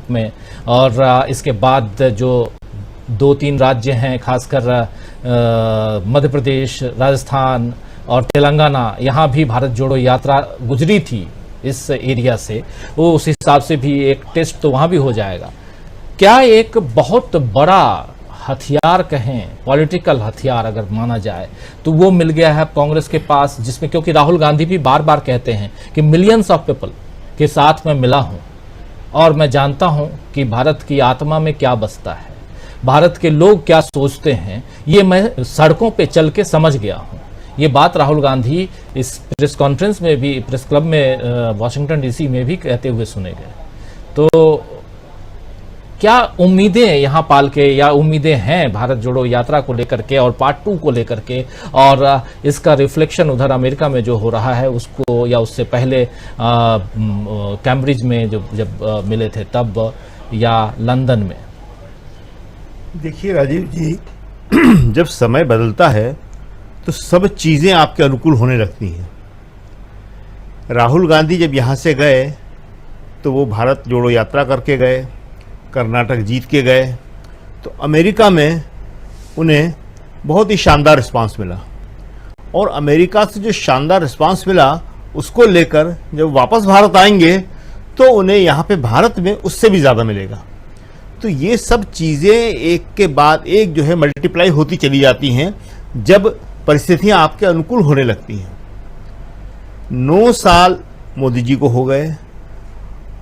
रूप में। और इसके बाद जो 2-3 राज्य हैं, खासकर मध्य प्रदेश, राजस्थान और तेलंगाना, यहाँ भी भारत जोड़ो यात्रा गुजरी थी इस एरिया से, वो उस हिसाब से भी एक टेस्ट तो वहाँ भी हो जाएगा। क्या एक बहुत बड़ा हथियार कहें, पॉलिटिकल हथियार अगर माना जाए, तो वो मिल गया है कांग्रेस के पास, जिसमें क्योंकि राहुल गांधी भी बार बार कहते हैं कि मिलियंस ऑफ पीपल के साथ मैं मिला हूं और मैं जानता हूं कि भारत की आत्मा में क्या बसता है, भारत के लोग क्या सोचते हैं, ये मैं सड़कों पे चल के समझ गया हूं। ये बात राहुल गांधी इस प्रेस कॉन्फ्रेंस में भी, प्रेस क्लब में वॉशिंगटन डीसी में भी कहते हुए सुने गए। तो क्या उम्मीदें यहाँ पाल के, या उम्मीदें हैं भारत जोड़ो यात्रा को लेकर के और पार्ट 2 को लेकर के, और इसका रिफ्लेक्शन उधर अमेरिका में जो हो रहा है उसको, या उससे पहले कैम्ब्रिज में जब मिले थे तब, या लंदन में? देखिए राजीव जी, जब समय बदलता है तो सब चीज़ें आपके अनुकूल होने लगती हैं। राहुल गांधी जब यहाँ से गए तो वो भारत जोड़ो यात्रा करके गए, कर्नाटक जीत के गए, तो अमेरिका में उन्हें बहुत ही शानदार रिस्पांस मिला, और अमेरिका से जो शानदार रिस्पांस मिला उसको लेकर जब वापस भारत आएंगे तो उन्हें यहाँ पे भारत में उससे भी ज़्यादा मिलेगा। तो ये सब चीज़ें एक के बाद एक जो है मल्टीप्लाई होती चली जाती हैं जब परिस्थितियाँ आपके अनुकूल होने लगती हैं। 9 साल मोदी जी को हो गए,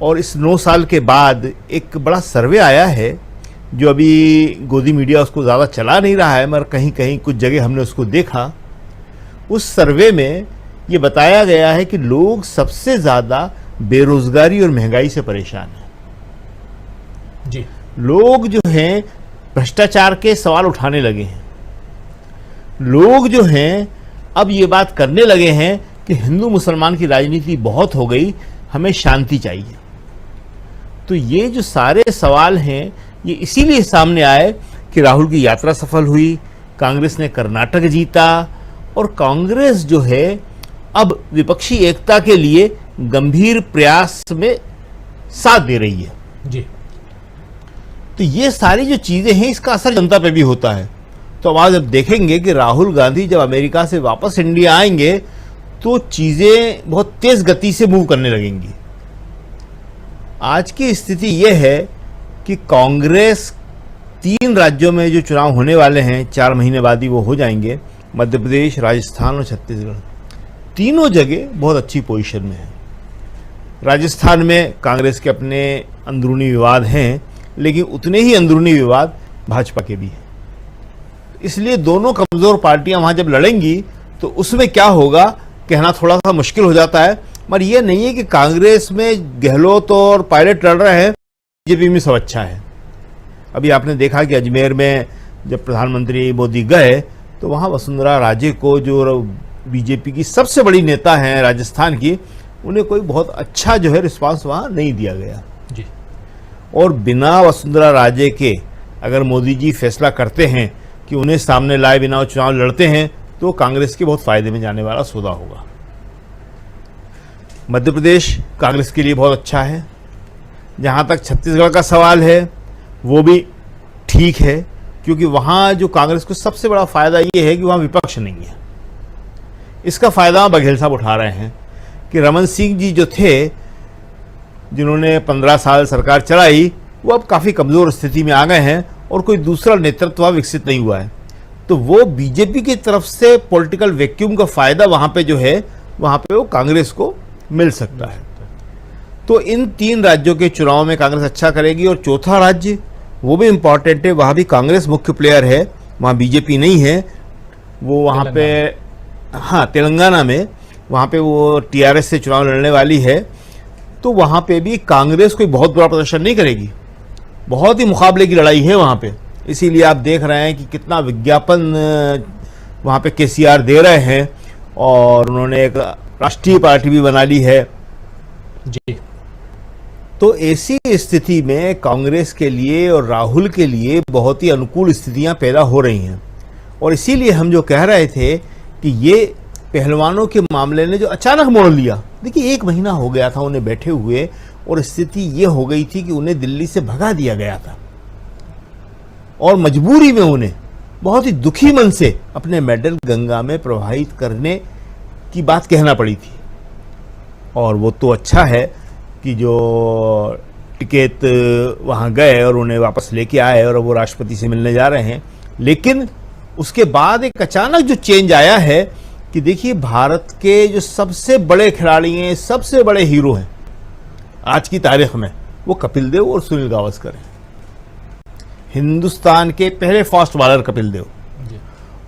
और इस 9 साल के बाद एक बड़ा सर्वे आया है, जो अभी गोदी मीडिया उसको ज़्यादा चला नहीं रहा है, मगर कहीं कहीं कुछ जगह हमने उसको देखा। उस सर्वे में ये बताया गया है कि लोग सबसे ज़्यादा बेरोजगारी और महंगाई से परेशान हैं जी। लोग जो हैं भ्रष्टाचार के सवाल उठाने लगे हैं। लोग जो हैं अब ये बात करने लगे हैं कि हिंदू मुसलमान की राजनीति बहुत हो गई, हमें शांति चाहिए। तो ये जो सारे सवाल हैं ये इसीलिए सामने आए कि राहुल की यात्रा सफल हुई, कांग्रेस ने कर्नाटक जीता, और कांग्रेस जो है अब विपक्षी एकता के लिए गंभीर प्रयास में साथ दे रही है जी। तो ये सारी जो चीजें हैं इसका असर जनता पे भी होता है। तो अब आज अब देखेंगे कि राहुल गांधी जब अमेरिका से वापस इंडिया आएंगे तो चीजें बहुत तेज गति से मूव करने लगेंगी। आज की स्थिति यह है कि कांग्रेस 3 राज्यों में जो चुनाव होने वाले हैं 4 महीने बाद ही वो हो जाएंगे, मध्य प्रदेश, राजस्थान और छत्तीसगढ़, तीनों जगह बहुत अच्छी पोजीशन में है। राजस्थान में कांग्रेस के अपने अंदरूनी विवाद हैं, लेकिन उतने ही अंदरूनी विवाद भाजपा के भी हैं। इसलिए दोनों कमजोर पार्टियां वहां जब लड़ेंगी तो उसमें क्या होगा कहना थोड़ा सा मुश्किल हो जाता है। मगर यह नहीं है कि कांग्रेस में गहलोत और पायलट लड़ रहे हैं, बीजेपी में सब अच्छा है। अभी आपने देखा कि अजमेर में जब प्रधानमंत्री मोदी गए तो वहां वसुंधरा राजे को, जो बीजेपी की सबसे बड़ी नेता हैं राजस्थान की, उन्हें कोई बहुत अच्छा जो है रिस्पांस वहां नहीं दिया गया जी। और बिना वसुंधरा राजे के अगर मोदी जी फैसला करते हैं कि उन्हें सामने लाए बिना वो चुनाव लड़ते हैं तो कांग्रेस के बहुत फायदे में जाने वाला सौदा होगा। मध्य प्रदेश कांग्रेस के लिए बहुत अच्छा है। जहां तक छत्तीसगढ़ का सवाल है वो भी ठीक है, क्योंकि वहां जो कांग्रेस को सबसे बड़ा फायदा ये है कि वहां विपक्ष नहीं है। इसका फायदा बघेल साहब उठा रहे हैं कि रमन सिंह जी जो थे, जिन्होंने 15 साल सरकार चलाई, वो अब काफ़ी कमज़ोर स्थिति में आ गए हैं और कोई दूसरा नेतृत्व विकसित नहीं हुआ है। तो वो बीजेपी की तरफ से पॉलिटिकल वैक्यूम का फ़ायदा वहाँ पे जो है, वहाँ पे वो कांग्रेस को मिल सकता है। तो इन 3 राज्यों के चुनाव में कांग्रेस अच्छा करेगी। और चौथा राज्य वो भी इम्पॉर्टेंट है, वहाँ भी कांग्रेस मुख्य प्लेयर है, वहाँ बीजेपी नहीं है। वो वहाँ पे, हाँ, तेलंगाना में, वहाँ पे वो टीआरएस से चुनाव लड़ने वाली है। तो वहाँ पे भी कांग्रेस कोई बहुत बड़ा प्रदर्शन नहीं करेगी, बहुत ही मुकाबले की लड़ाई है वहाँ पे। इसीलिए आप देख रहे हैं कि कितना विज्ञापन वहाँ पे केसीआर दे रहे हैं, और उन्होंने एक राष्ट्रीय पार्टी भी बना ली है जी। तो ऐसी स्थिति में कांग्रेस के लिए और राहुल के लिए बहुत ही अनुकूल स्थितियां पैदा हो रही हैं। और इसीलिए हम जो कह रहे थे कि ये पहलवानों के मामले ने जो अचानक मोड़ लिया, देखिए 1 महीना हो गया था उन्हें बैठे हुए, और स्थिति ये हो गई थी कि उन्हें दिल्ली से भगा दिया गया था और मजबूरी में उन्हें बहुत ही दुखी मन से अपने मेडल गंगा में प्रवाहित करने की बात कहना पड़ी थी। और वो तो अच्छा है कि जो टिकैत वहाँ गए और उन्हें वापस लेके आए और वो राष्ट्रपति से मिलने जा रहे हैं। लेकिन उसके बाद एक अचानक जो चेंज आया है कि देखिए भारत के जो सबसे बड़े खिलाड़ी हैं, सबसे बड़े हीरो हैं आज की तारीख में, वो कपिल देव और सुनील गावस्कर हैं। हिंदुस्तान के पहले फास्ट बॉलर कपिल देव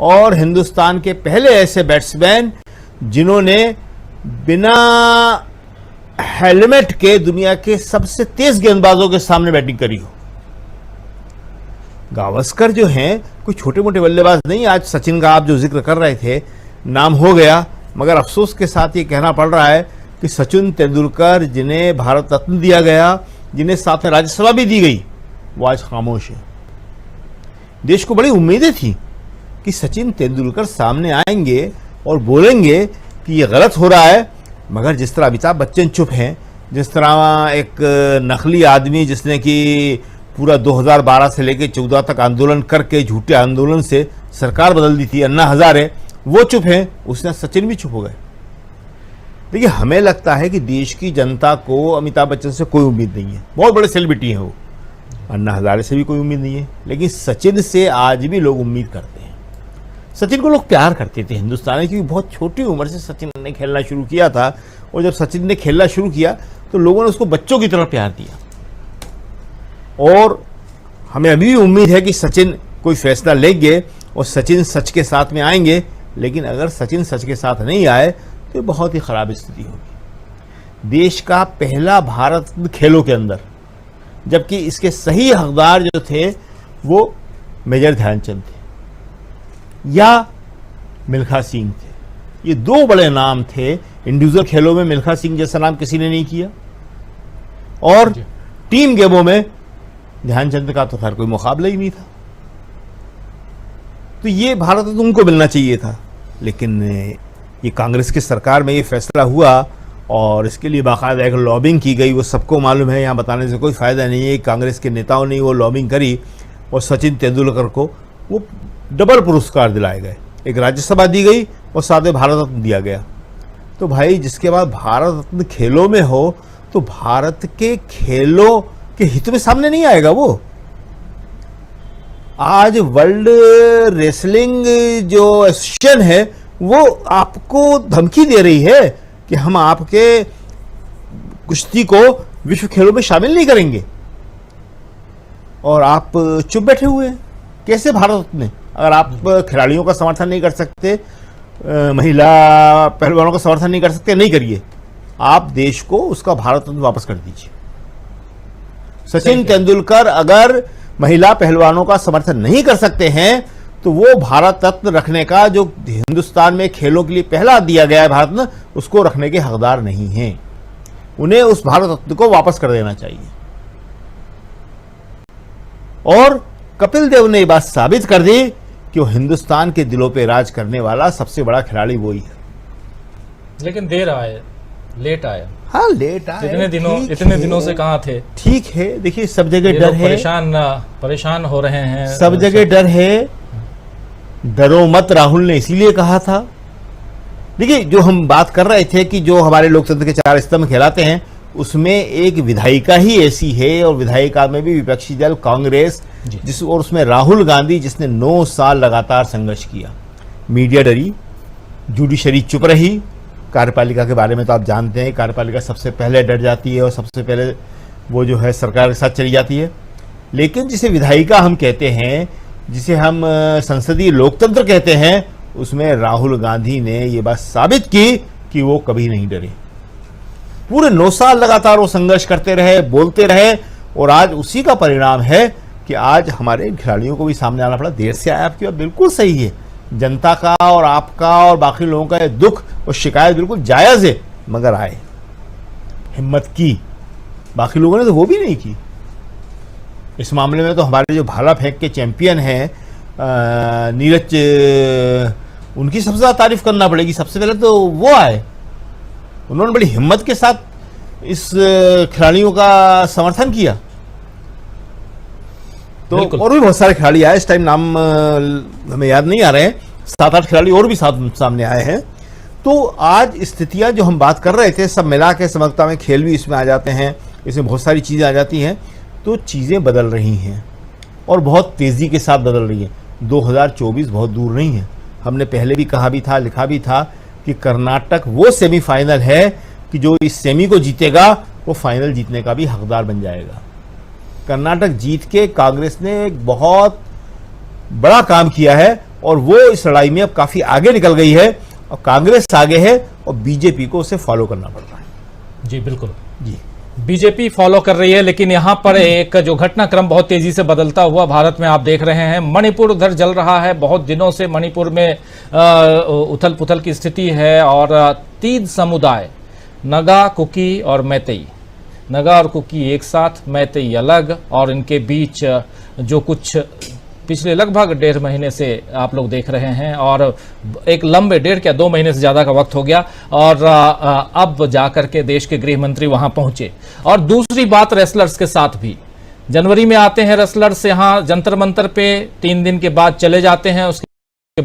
और हिंदुस्तान के पहले ऐसे बैट्समैन जिन्होंने बिना हेलमेट के दुनिया के सबसे तेज गेंदबाजों के सामने बैटिंग करी हो। गावस्कर जो हैं कोई छोटे मोटे बल्लेबाज नहीं। आज सचिन का आप जो जिक्र कर रहे थे नाम हो गया, मगर अफसोस के साथ ये कहना पड़ रहा है कि सचिन तेंदुलकर जिन्हें भारत रत्न दिया गया, जिन्हें साथ में राज्यसभा भी दी गई, वो आज खामोश है। देश को बड़ी उम्मीदें थी कि सचिन तेंदुलकर सामने आएंगे और बोलेंगे कि ये गलत हो रहा है, मगर जिस तरह अमिताभ बच्चन चुप हैं, जिस तरह एक नकली आदमी जिसने कि पूरा 2012 से लेकर 14 तक आंदोलन करके झूठे आंदोलन से सरकार बदल दी थी, अन्ना हजारे, वो चुप हैं, उसने सचिन भी चुप हो गए। देखिए हमें लगता है कि देश की जनता को अमिताभ बच्चन से कोई उम्मीद नहीं है, बहुत बड़े सेलिब्रिटी हैं वो, अन्ना हजारे से भी कोई उम्मीद नहीं है, लेकिन सचिन से आज भी लोग उम्मीद करते हैं। सचिन को लोग प्यार करते थे हिंदुस्तान में, क्योंकि बहुत छोटी उम्र से सचिन ने खेलना शुरू किया था और जब सचिन ने खेलना शुरू किया तो लोगों ने उसको बच्चों की तरह प्यार दिया। और हमें अभी भी उम्मीद है कि सचिन कोई फैसला लेंगे और सचिन सच के साथ में आएंगे, लेकिन अगर सचिन सच के साथ नहीं आए तो बहुत ही खराब स्थिति होगी। देश का पहला भारत खेलों के अंदर, जबकि इसके सही हकदार जो थे वो मेजर ध्यानचंद थे या मिल्खा सिंह थे। ये दो बड़े नाम थे। इंडिविजुअल खेलों में मिल्खा सिंह जैसा नाम किसी ने नहीं किया और टीम गेमों में ध्यानचंद का तो खैर कोई मुकाबला ही नहीं था। तो ये भारत रत्न उनको मिलना चाहिए था, लेकिन ये कांग्रेस की सरकार में ये फैसला हुआ और इसके लिए बाकायदा एक लॉबिंग की गई। वो सबको मालूम है, यहाँ बताने से कोई फायदा नहीं है। कांग्रेस के नेताओं ने वो लॉबिंग करी और सचिन तेंदुलकर को वो डबल पुरस्कार दिलाए गए, एक राज्यसभा दी गई और साथ में भारत रत्न दिया गया। तो भाई जिसके बाद भारत रत्न खेलों में हो तो भारत के खेलों के हित में सामने नहीं आएगा वो। आज वर्ल्ड रेसलिंग जो एसोसिएशन है वो आपको धमकी दे रही है कि हम आपके कुश्ती को विश्व खेलों में शामिल नहीं करेंगे और आप चुप बैठे हुए हैं। कैसे भारत रत्न? अगर आप खिलाड़ियों का समर्थन नहीं कर सकते, महिला पहलवानों का समर्थन नहीं कर सकते, नहीं करिए। आप देश को उसका भारत रत्न वापस कर दीजिए। सचिन तेंदुलकर अगर महिला पहलवानों का समर्थन नहीं कर सकते हैं तो वो भारत रत्न रखने का, जो हिंदुस्तान में खेलों के लिए पहला दिया गया है भारत रत्न, उसको रखने के हकदार नहीं हैं। उन्हें उस भारत रत्न को वापस कर देना चाहिए। और कपिल देव ने ये बात साबित कर दी कि वो हिंदुस्तान के दिलों पे राज करने वाला सबसे बड़ा खिलाड़ी वही है। लेकिन देर आए, लेट आए। हाँ लेट आए, इतने दिनों से कहाँ थे? ठीक है, देखिए सब जगह डर है, परेशान हो रहे हैं, सब जगह डर है। डरो मत राहुल ने इसीलिए कहा था। देखिए जो हम बात कर रहे थे कि जो हमारे लोकतंत्र के चार स्तंभ कहलाते हैं उसमें एक विधायिका ही ऐसी है, और विधायिका में भी विपक्षी दल कांग्रेस और उसमें राहुल गांधी जिसने 9 साल लगातार संघर्ष किया। मीडिया डरी, जुडिशरी चुप रही। कार्यपालिका के बारे में तो आप जानते हैं, कार्यपालिका सबसे पहले डर जाती है और सबसे पहले वो जो है सरकार के साथ चली जाती है। लेकिन जिसे विधायिका हम कहते हैं, जिसे हम संसदीय लोकतंत्र कहते हैं, उसमें राहुल गांधी ने ये बात साबित की कि वो कभी नहीं डरे। पूरे 9 साल लगातार वो संघर्ष करते रहे, बोलते रहे, और आज उसी का परिणाम है कि आज हमारे खिलाड़ियों को भी सामने आना पड़ा। देर से आया, आपकी बात बिल्कुल सही है। जनता का और आपका और बाकी लोगों का ये दुख और शिकायत बिल्कुल जायज़ है, मगर आए, हिम्मत की। बाकी लोगों ने तो वो भी नहीं की। इस मामले में तो हमारे जो भाला फेंक के चैंपियन हैं नीरज, उनकी सबसे ज़्यादा तारीफ करना पड़ेगी। सबसे पहले तो वो आए, उन्होंने बड़ी हिम्मत के साथ इस खिलाड़ियों का समर्थन किया। तो बिल्कुल। और भी बहुत सारे खिलाड़ी आए, इस टाइम नाम हमें याद नहीं आ रहे हैं, 7-8 खिलाड़ी और भी सामने आए हैं। तो आज स्थितियां जो हम बात कर रहे थे सब मिला के समग्रता में खेल भी इसमें आ जाते हैं, इसमें बहुत सारी चीज़ें आ जाती हैं, तो चीज़ें बदल रही हैं और बहुत तेज़ी के साथ बदल रही हैं। 2024 बहुत दूर नहीं है। हमने पहले भी कहा भी था, लिखा भी था कि कर्नाटक वो सेमीफाइनल है कि जो इस सेमी को जीतेगा वो फाइनल जीतने का भी हकदार बन जाएगा। कर्नाटक जीत के कांग्रेस ने एक बहुत बड़ा काम किया है और वो इस लड़ाई में अब काफी आगे निकल गई है और कांग्रेस आगे है और बीजेपी को उसे फॉलो करना पड़ रहा है। जी बिल्कुल, जी बीजेपी फॉलो कर रही है, लेकिन यहां पर एक जो घटनाक्रम बहुत तेजी से बदलता हुआ भारत में आप देख रहे हैं। मणिपुर उधर जल रहा है, बहुत दिनों से मणिपुर में उथल पुथल की स्थिति है और 3 समुदाय, नगा, कुकी और मैतेई, नगा और कुकी एक साथ, मैतेई अलग, और इनके बीच जो कुछ पिछले लगभग 1.5 महीने से आप लोग देख रहे हैं और एक लंबे 1.5 क्या 2 महीने से ज़्यादा का वक्त हो गया और अब जाकर के देश के गृह मंत्री वहां पहुंचे। और दूसरी बात रेसलर्स के साथ भी, जनवरी में आते हैं रेसलर्स यहाँ जंतर मंतर पे, 3 दिन के बाद चले जाते हैं, उसके